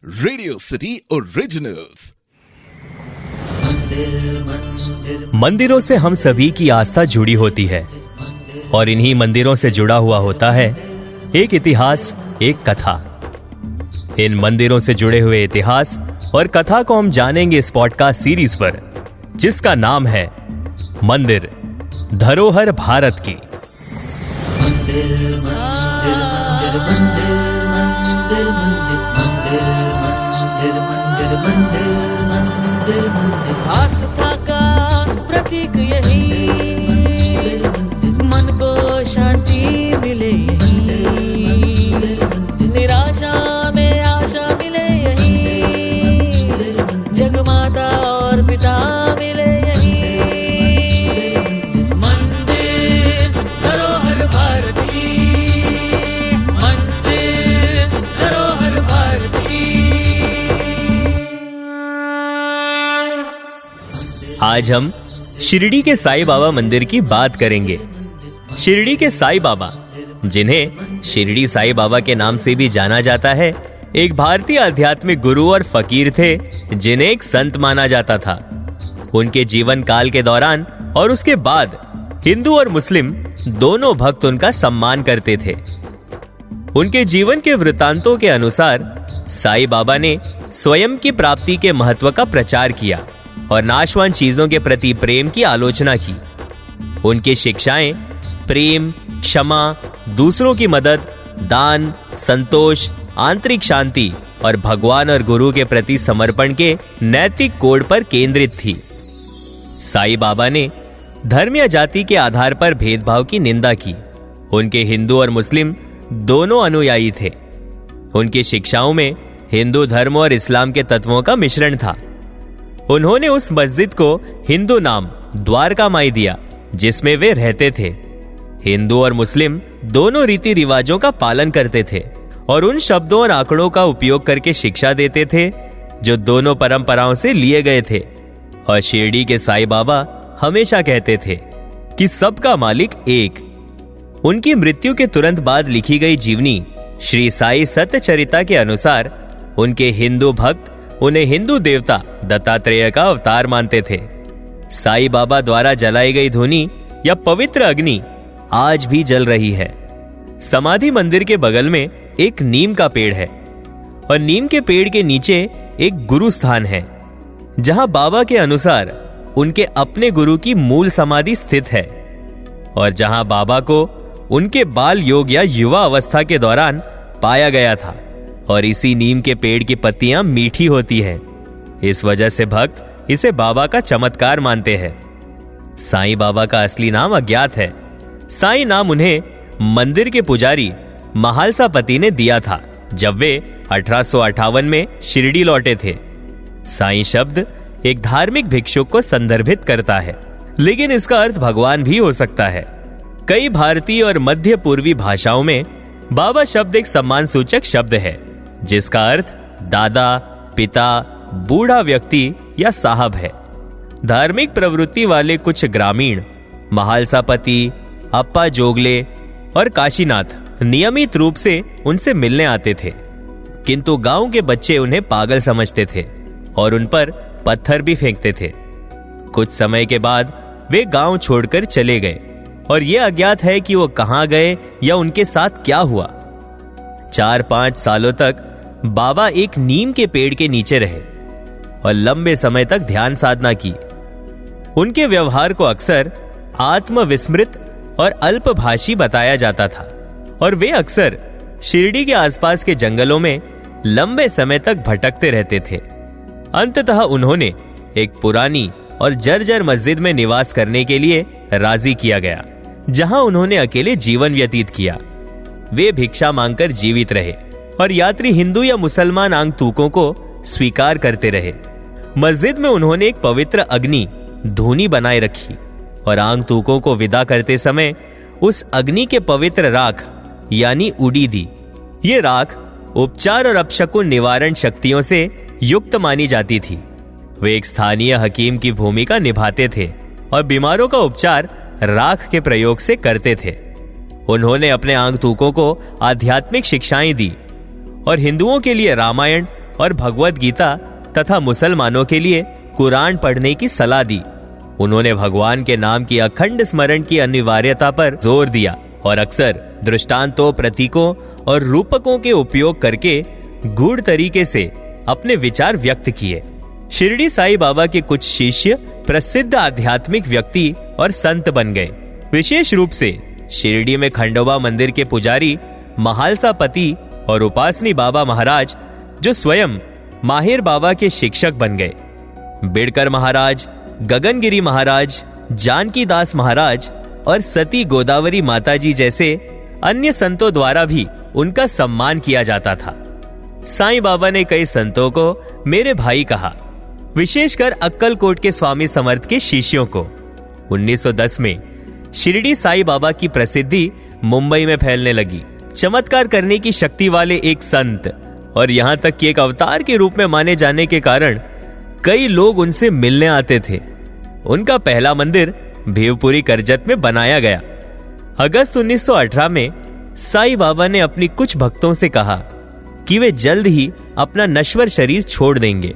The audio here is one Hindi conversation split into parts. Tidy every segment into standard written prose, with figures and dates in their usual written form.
Radio city originals. मंदिरों से हम सभी की आस्था जुड़ी होती है और इन्हीं मंदिरों से जुड़ा हुआ होता है एक इतिहास, एक कथा। इन मंदिरों से जुड़े हुए इतिहास और कथा को हम जानेंगे इस पॉडकास्ट सीरीज पर, जिसका नाम है मंदिर धरोहर भारत की। आस्था का प्रतीक यही, मन को शांति मिले यही, निराशा में आशा मिले यही, जगमाता और पिता मिले यही। मंदिर धरोहर भारत की, मंदिर धरोहर भारत की। आज हम शिरडी के साईं बाबा मंदिर की बात करेंगे। शिरडी के साईं बाबा, जिन्हें शिरडी साईं बाबा के नाम से भी जाना जाता है, एक भारतीय आध्यात्मिक गुरु और फकीर थे जिन्हें एक संत माना जाता था। उनके जीवन काल के दौरान और उसके बाद हिंदू और मुस्लिम दोनों भक्त उनका सम्मान करते थे। उनके जीवन के वृत्तांतों के अनुसार साईं बाबा ने स्वयं की प्राप्ति के महत्व का प्रचार किया और नाशवान चीजों के प्रति प्रेम की आलोचना की। उनकी शिक्षाएं प्रेम, क्षमा, दूसरों की मदद, दान, संतोष, आंतरिक शांति और भगवान और गुरु के प्रति समर्पण के नैतिक कोड पर केंद्रित थी। साईं बाबा ने धर्म या जाति के आधार पर भेदभाव की निंदा की। उनके हिंदू और मुस्लिम दोनों अनुयायी थे। उनकी शिक्षाओं में हिंदू धर्म और इस्लाम के तत्वों का मिश्रण था। उन्होंने उस मस्जिद को हिंदू नाम द्वारका माई दिया जिसमें वे रहते थे। हिंदू और मुस्लिम दोनों रीति रिवाजों का पालन करते थे और उन शब्दों और आंकड़ों का उपयोग करके शिक्षा देते थे जो दोनों परंपराओं से लिए गए थे। और शिरडी के साईं बाबा हमेशा कहते थे कि सबका मालिक एक। उनकी मृत्यु के तुरंत बाद लिखी गई जीवनी श्री साई सत्यचरिता के अनुसार उनके हिंदू भक्त उन्हें हिंदू देवता दत्तात्रेय का अवतार मानते थे। साईं बाबा द्वारा जलाई गई धूनी या पवित्र अग्नि आज भी जल रही है। समाधि मंदिर के बगल में एक नीम का पेड़ है और नीम के पेड़ के नीचे एक गुरु स्थान है, जहां बाबा के अनुसार उनके अपने गुरु की मूल समाधि स्थित है और जहां बाबा को उनके बाल योग या युवा अवस्था के दौरान पाया गया था। और इसी नीम के पेड़ की पत्तियां मीठी होती हैं। इस वजह से भक्त इसे बाबा का चमत्कार मानते हैं। साईं बाबा का असली नाम अज्ञात है। साईं नाम उन्हें मंदिर के पुजारी महालसा पति ने दिया था जब वे 1858 में शिरडी लौटे थे। साईं शब्द एक धार्मिक भिक्षुक को संदर्भित करता है, लेकिन इसका अर्थ भगवान भी हो सकता है। कई भारतीय और मध्य पूर्वी भाषाओं में बाबा शब्द एक सम्मान सूचक शब्द है जिसका अर्थ दादा, पिता, बूढ़ा व्यक्ति या साहब है। धार्मिक प्रवृत्ति वाले कुछ ग्रामीण महालसापति, अप्पा जोगले और काशीनाथ नियमित रूप से उनसे मिलने आते थे, किंतु गांव के बच्चे उन्हें पागल समझते थे और उन पर पत्थर भी फेंकते थे। कुछ समय के बाद वे गांव छोड़कर चले गए और यह अज्ञात है कि वो कहां गए या उनके साथ क्या हुआ। 4-5 सालों तक बाबा एक नीम के पेड़ के नीचे रहे और लंबे समय तक ध्यान साधना की। उनके व्यवहार को अक्सर आत्मविस्मृत और अल्पभाषी बताया जाता था और वे अक्सर शिरडी के आसपास के जंगलों में लंबे समय तक भटकते रहते थे। अंततः उन्होंने एक पुरानी और जर्जर मस्जिद में निवास करने के लिए राजी किया गया, जहां उन्होंने अकेले जीवन व्यतीत किया। वे भिक्षा मांगकर जीवित रहे और यात्री हिंदू या मुसलमान आगंतुकों को स्वीकार करते रहे। मस्जिद में उन्होंने एक पवित्र अग्नि धूनी बनाए रखी और आगंतुकों को विदा करते समय उस अग्नि के पवित्र राख यानी उडी दी। ये राख उपचार और अपशकुन निवारण शक्तियों से युक्त मानी जाती थी। वे एक स्थानीय हकीम की भूमिका निभाते थे और बीमारों का उपचार राख के प्रयोग से करते थे। उन्होंने अपने आगंतुकों को आध्यात्मिक शिक्षाएं दी और हिंदुओं के लिए रामायण और भगवत गीता तथा मुसलमानों के लिए कुरान पढ़ने की सलाह दी। उन्होंने भगवान के नाम की अखंड स्मरण की अनिवार्यता पर जोर दिया और अक्सर दृष्टांतों, प्रतीकों और रूपकों के उपयोग करके गूढ़ तरीके से अपने विचार व्यक्त किए। शिरडी साई बाबा के कुछ शिष्य प्रसिद्ध आध्यात्मिक व्यक्ति और संत बन गए। विशेष रूप से शिरडी में खंडोबा मंदिर के पुजारी महालसा पति और उपासनी बाबा महाराज, जो स्वयं माहिर बाबा के शिक्षक बन गए। बिड़कर महाराज, गगनगिरी महाराज, जानकी दास महाराज और सती गोदावरी माताजी जैसे अन्य संतों द्वारा भी उनका सम्मान किया जाता था। साईं बाबा ने कई संतों को मेरे भाई कहा, विशेषकर अक्कलकोट के स्वामी समर्थ के शिष्यों को। 1910 में शिरडी साई बाबा की प्रसिद्धि मुंबई में फैलने लगी। चमत्कार करने की शक्ति वाले एक संत और यहां तक कि एक अवतार के रूप में माने जाने के कारण कई लोग उनसे मिलने आते थे। उनका पहला मंदिर भेवपुरी करजत में बनाया गया। अगस्त 1918 में साईं बाबा ने अपनी कुछ भक्तों से कहा कि वे जल्द ही अपना नश्वर शरीर छोड़ देंगे।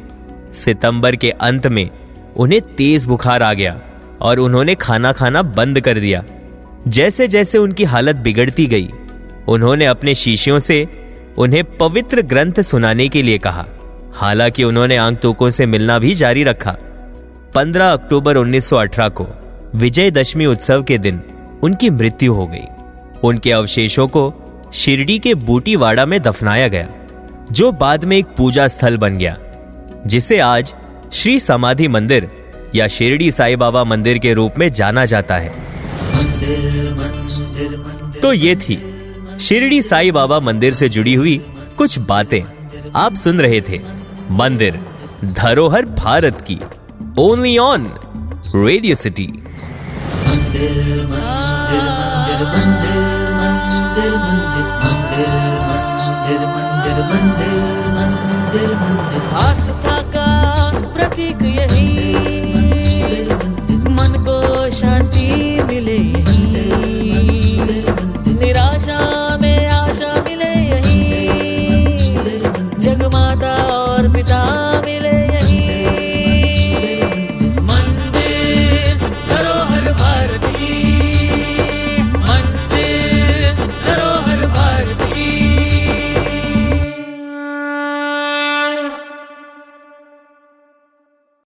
सितंबर के अंत में उन्हें तेज बुखार आ गया और उन्होंने खाना खाना बंद कर दिया। जैसे जैसे उनकी हालत बिगड़ती गई, उन्होंने अपने शिष्यों से उन्हें पवित्र ग्रंथ सुनाने के लिए कहा। हालांकि उन्होंने आगंतुकों से मिलना भी जारी रखा। 15 अक्टूबर 1918 को विजयदशमी उत्सव के दिन उनकी मृत्यु हो गई। उनके अवशेषों को शिरडी के बूटीवाड़ा में दफनाया गया, जो बाद में एक पूजा स्थल बन गया, जिसे आज श्री समाधि मंदिर या शिरडी साई बाबा मंदिर के रूप में जाना जाता है। तो ये थी शिरडी साई बाबा मंदिर से जुड़ी हुई कुछ बातें। आप सुन रहे थे मंदिर धरोहर भारत की, ओनली ऑन रेडियो सिटी।